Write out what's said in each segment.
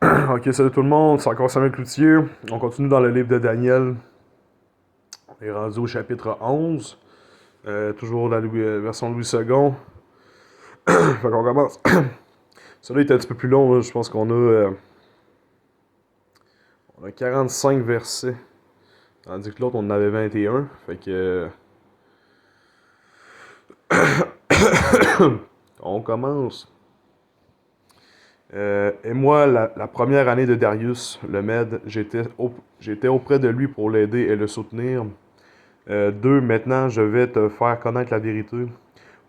Ok, salut tout le monde, c'est encore Samuel Cloutier. On continue dans le livre de Daniel. On est rendu au chapitre 11. Toujours la version Louis II. Fait qu'on commence. Celui-là est un petit peu plus long, là. Je pense on a 45 versets. Tandis que l'autre, on en avait 21. Fait que. On commence. Et moi, la première année de Darius, le Mède, j'étais auprès de lui pour l'aider et le soutenir. 2. Maintenant, je vais te faire connaître la vérité.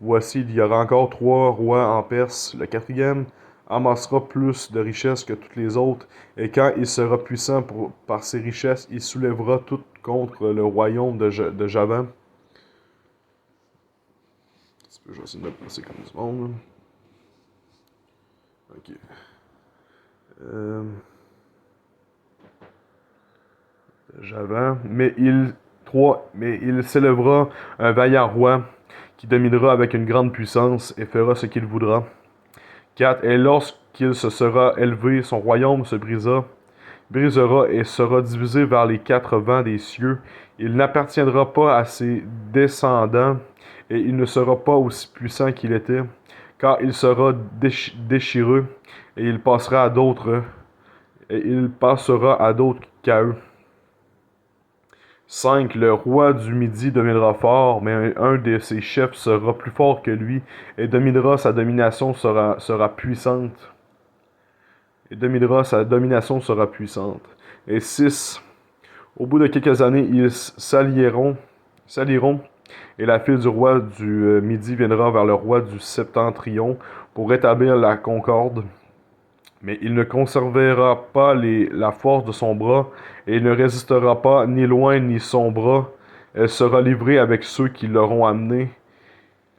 Voici, il y aura encore 3 rois en Perse. Le quatrième amassera plus de richesses que tous les autres, et quand il sera puissant par ses richesses, il soulèvera tout contre le royaume de Javan. Je vais essayer de me passer comme du monde. Ok. Euh, Javan. Mais il s'élèvera un vaillant roi qui dominera avec une grande puissance et fera ce qu'il voudra. 4. Et lorsqu'il se sera élevé, son royaume se brisera et sera divisé vers les 4 vents des cieux. Il n'appartiendra pas à ses descendants, et il ne sera pas aussi puissant qu'il était, car il sera déchiré, et il passera à d'autres qu'à eux. 5. Le roi du Midi deviendra fort, mais un de ses chefs sera plus fort que lui, et sa domination sera puissante. Sa domination sera puissante. Et 6. Au bout de quelques années, ils s'allieront, et la fille du roi du Midi viendra vers le roi du Septentrion pour rétablir la concorde. Mais il ne conservera pas la force de son bras, et il ne résistera pas ni loin ni son bras. Elle sera livrée avec ceux qui l'auront amené,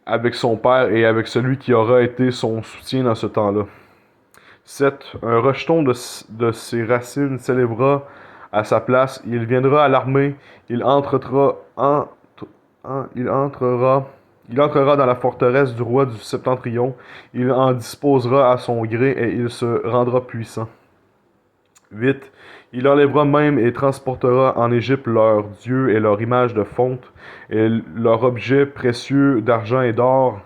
avec son père et avec celui qui aura été son soutien dans ce temps-là. 7. Un rejeton de ses racines s'élèvera à sa place. Il viendra à l'armée. Il entrera dans la forteresse du roi du Septentrion. Il en disposera à son gré et il se rendra puissant. 8. Il enlèvera même et transportera en Égypte leurs dieux et leur image de fonte et leurs objets précieux d'argent et d'or.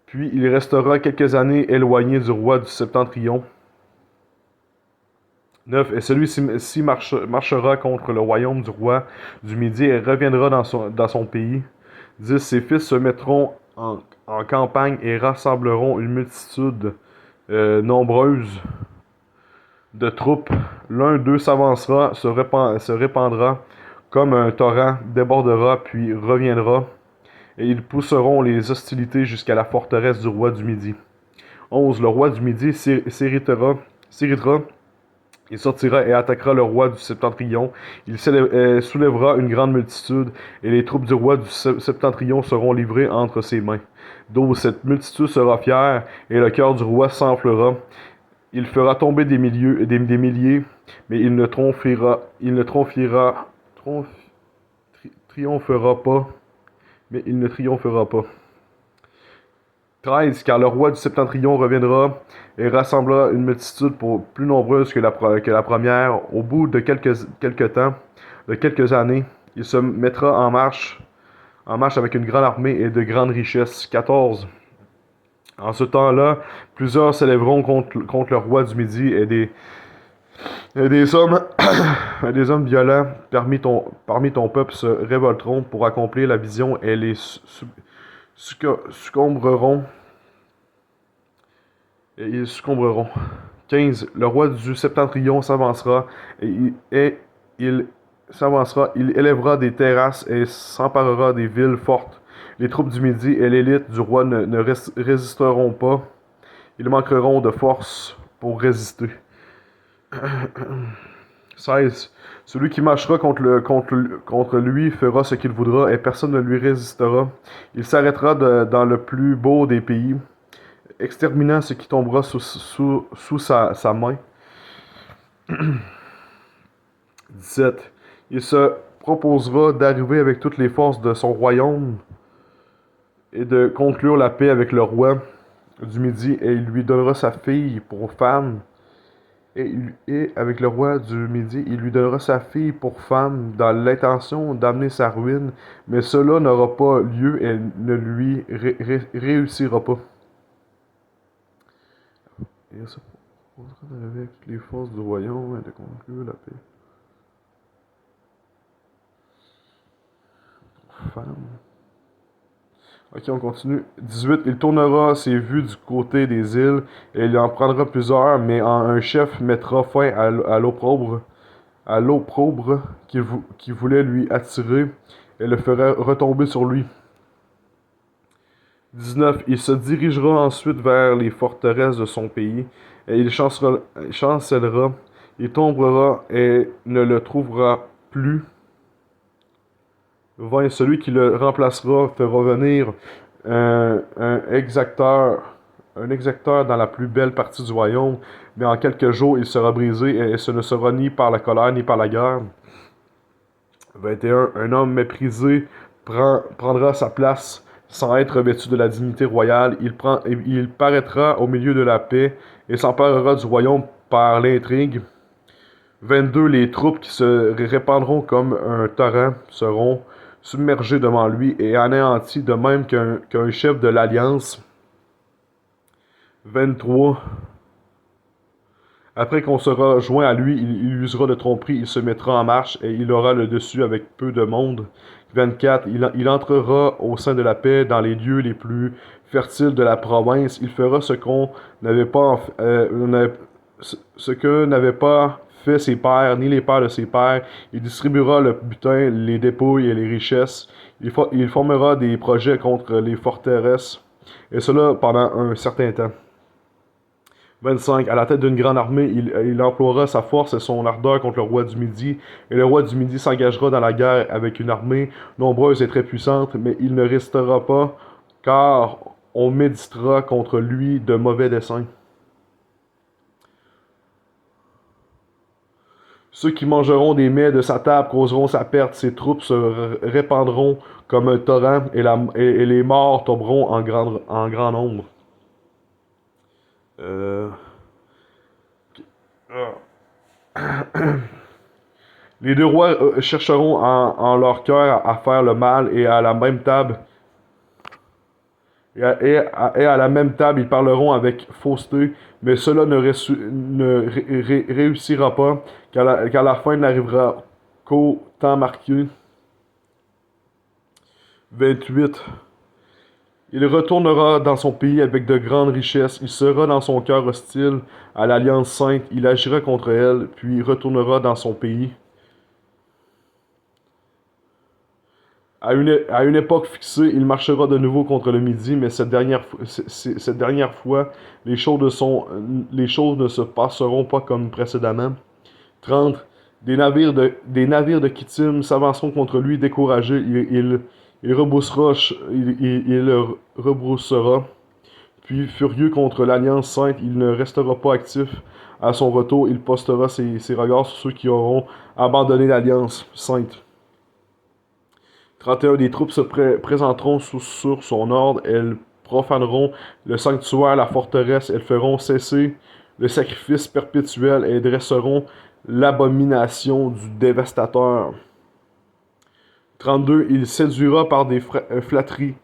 Puis il restera quelques années éloigné du roi du Septentrion. 9. Et celui-ci marchera contre le royaume du roi du Midi et reviendra dans son pays. 10. Ses fils se mettront en campagne et rassembleront une multitude nombreuse de troupes. L'un d'eux s'avancera, se répandra comme un torrent, débordera, puis reviendra, et ils pousseront les hostilités jusqu'à la forteresse du roi du Midi. 11. Le roi du Midi s'irritera. Il sortira et attaquera le roi du Septentrion. Il soulèvera une grande multitude, et les troupes du roi du Septentrion seront livrées entre ses mains. 12. Cette multitude sera fière, et le cœur du roi s'enflera. Il fera tomber des milliers, mais triomphera pas. Mais il ne triomphera pas. 13. Car le roi du Septentrion reviendra et rassemblera une multitude plus nombreuse que la première. Au bout de quelques temps, de quelques années, il se mettra en marche avec une grande armée et de grandes richesses. 14. En ce temps-là, plusieurs s'élèveront contre le roi du Midi, et des hommes, des hommes violents parmi ton peuple se révolteront pour accomplir la vision, et les succomberont. Et ils succomberont. 15. Le roi du Septentrion s'avancera, il s'avancera, il élèvera des terrasses et s'emparera des villes fortes. Les troupes du Midi et l'élite du roi ne résisteront pas. Ils manqueront de force pour résister. 16. Celui qui marchera contre lui fera ce qu'il voudra, et personne ne lui résistera. Il s'arrêtera dans le plus beau des pays, exterminant ce qui tombera sous sa main. 17. Il se proposera d'arriver avec toutes les forces de son royaume et de conclure la paix avec le roi du Midi, et il lui donnera sa fille pour femme. et avec le roi du Midi, il lui donnera sa fille pour femme dans l'intention d'amener sa ruine, mais cela n'aura pas lieu et ne lui réussira pas. Et ça avec les forces du royaume et de conclure la paix. Femme. Ok, on continue. 18. Il tournera ses vues du côté des îles et il en prendra plusieurs, mais un chef mettra fin à l'opprobre qui voulait lui attirer et le fera retomber sur lui. 19. Il se dirigera ensuite vers les forteresses de son pays et il chancellera, il tombera et ne le trouvera plus. 20. Celui qui le remplacera fera venir un exacteur dans la plus belle partie du royaume, mais en quelques jours il sera brisé et ce ne sera ni par la colère ni par la guerre. 21. Un homme méprisé prendra sa place sans être vêtu de la dignité royale. Il paraîtra au milieu de la paix et s'emparera du royaume par l'intrigue. 22. Les troupes qui se répandront comme un torrent seront submergées devant lui et anéanties de même qu'un chef de l'Alliance. 23. Après qu'on sera joint à lui, il usera de tromperie, il se mettra en marche et il aura le dessus avec peu de monde. 24. Il entrera au sein de la paix dans les lieux les plus fertiles de la province. Il fera ce que n'avaient pas fait ses pères, ni les pères de ses pères. Il distribuera le butin, les dépouilles et les richesses. Il formera des projets contre les forteresses, et cela pendant un certain temps. 25. À la tête d'une grande armée, il emploiera sa force et son ardeur contre le roi du Midi, et le roi du Midi s'engagera dans la guerre avec une armée nombreuse et très puissante, mais il ne restera pas, car on méditera contre lui de mauvais desseins. Ceux qui mangeront des mets de sa table causeront sa perte, ses troupes se répandront comme un torrent, et les morts tomberont en grand nombre. Euh... Les deux rois chercheront en leur cœur à faire le mal et à la même table. Et à la même table, ils parleront avec fausseté, mais cela ne réussira pas, car la fin n'arrivera qu'au temps marqué. 28. Il retournera dans son pays avec de grandes richesses. Il sera dans son cœur hostile à l'Alliance sainte. Il agira contre elle, puis retournera dans son pays. À une époque fixée, il marchera de nouveau contre le Midi, mais cette dernière fois, les choses ne se passeront pas comme précédemment. 30. Des navires de Kittim s'avanceront contre lui, découragés. Il rebroussera. Puis, furieux contre l'Alliance sainte, il ne restera pas actif. À son retour, il postera ses regards sur ceux qui auront abandonné l'Alliance sainte. 31. Des troupes se présenteront sur son ordre. Elles profaneront le sanctuaire, la forteresse. Elles feront cesser le sacrifice perpétuel et dresseront l'abomination du dévastateur. 32. Il séduira par des flatteries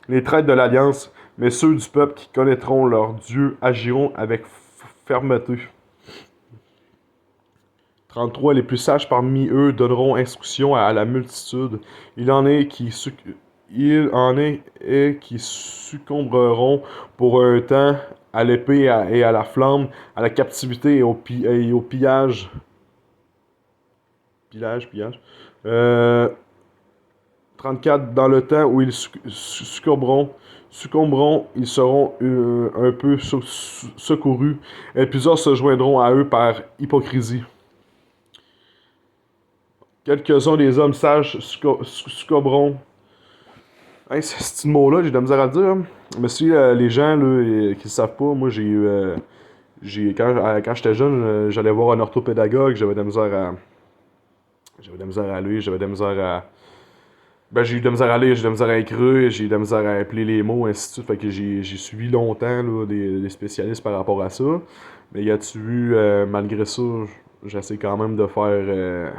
les traîtres de l'Alliance, mais ceux du peuple qui connaîtront leur Dieu agiront avec fermeté. 33. Les plus sages parmi eux donneront instruction à la multitude. Il en est qui succomberont pour un temps à l'épée et à la flamme, à la captivité et au pillage. Pillage. 34. Dans le temps où ils succomberont, ils seront un peu secourus, et plusieurs se joindront à eux par hypocrisie. Quelques-uns des hommes sages succomberont. Hey, ce mot-là, j'ai de la misère à le dire. Hein. Mais si les gens là, qui ne savent pas, moi j'ai eu. Quand j'étais jeune, j'allais voir un orthopédagogue, j'avais de la misère à lire, j'avais de la misère Ben, j'ai eu de la misère à lire, j'ai eu de la misère à écrire, j'ai eu de la misère à appeler les mots, ainsi de suite. Fait que j'ai suivi longtemps là, des spécialistes par rapport à ça. Mais y a-tu vu, malgré ça, j'essaie quand même de faire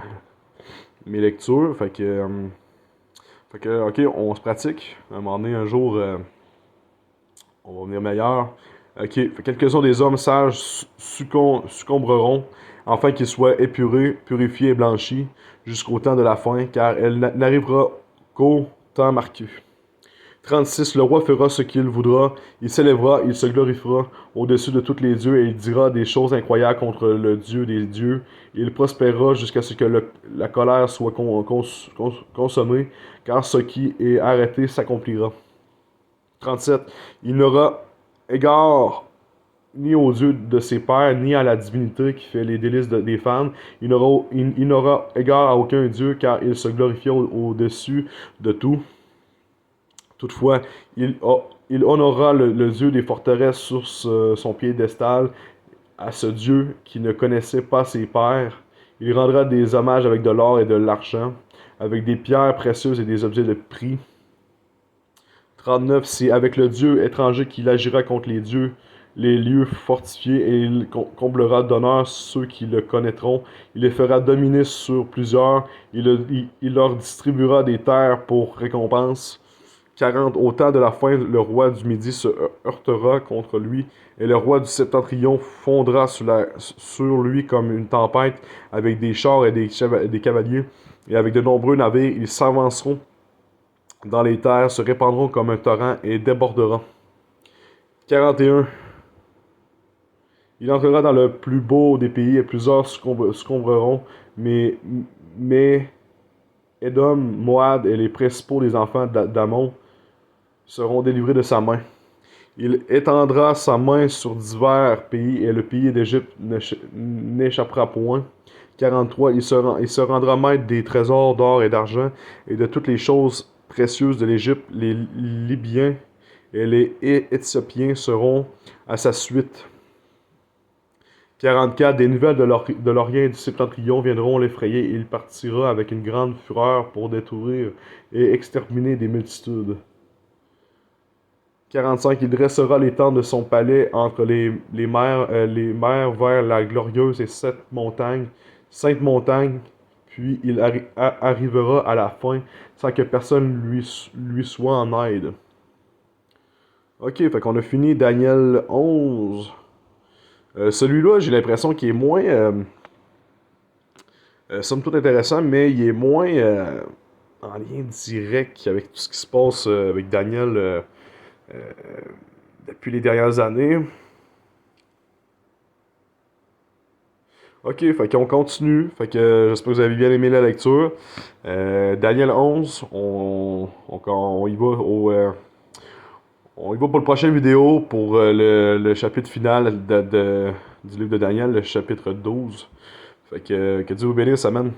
mes lectures. Fait que, ok, on se pratique. À un moment donné, un jour, on va venir meilleur. Ok, fait quelques-uns des hommes sages succomberont, afin qu'ils soient épurés, purifiés et blanchis, jusqu'au temps de la fin, car elle n'arrivera qu'au temps marqué. 36. Le roi fera ce qu'il voudra, il s'élèvera, il se glorifiera au-dessus de tous les dieux, et il dira des choses incroyables contre le Dieu des dieux. Il prospérera jusqu'à ce que la colère soit consommée, car ce qui est arrêté s'accomplira. 37. Il n'aura égard ni au Dieu de ses pères, ni à la divinité qui fait les délices des fans. Il n'aura égard à aucun Dieu, car il se glorifia au-dessus de tout. Toutefois, il honorera le Dieu des forteresses sur son piédestal, à ce Dieu qui ne connaissait pas ses pères. Il rendra des hommages avec de l'or et de l'argent, avec des pierres précieuses et des objets de prix. 39. C'est avec le Dieu étranger qu'il agira contre les lieux fortifiés, et il comblera d'honneur ceux qui le connaîtront. Il les fera dominer sur plusieurs. Il leur distribuera des terres pour récompense. 40. Au temps de la fin, le roi du Midi se heurtera contre lui, et le roi du Septentrion fondra sur lui comme une tempête, avec des chars et des cavaliers, et avec de nombreux navires. Ils s'avanceront dans les terres, se répandront comme un torrent et débordera. 41. Il entrera dans le plus beau des pays, et plusieurs succomberont, mais Édom, Moab et les principaux des enfants d'Amon seront délivrés de sa main. Il étendra sa main sur divers pays, et le pays d'Égypte n'échappera point. 43. Il se rendra maître des trésors d'or et d'argent, et de toutes les choses précieuses de l'Égypte. Les Libyens et les Éthiopiens seront à sa suite. 44. Des nouvelles de l'Orient et du Septentrion viendront l'effrayer, et il partira avec une grande fureur pour détruire et exterminer des multitudes. 45. Il dressera les tentes de son palais entre les mers vers la glorieuse et sainte montagne, puis il arrivera à la fin sans que personne lui soit en aide. Ok, fait qu'on a fini Daniel 11. Celui-là, j'ai l'impression qu'il est moins, somme toute intéressant, mais il est moins en lien direct avec tout ce qui se passe avec Daniel depuis les dernières années. Ok, fait qu'on continue. Fait que j'espère que vous avez bien aimé la lecture. Daniel 11, on y va on y va pour le prochain vidéo, pour le chapitre final du livre de Daniel, le chapitre 12. Fait que Dieu vous bénisse, amen.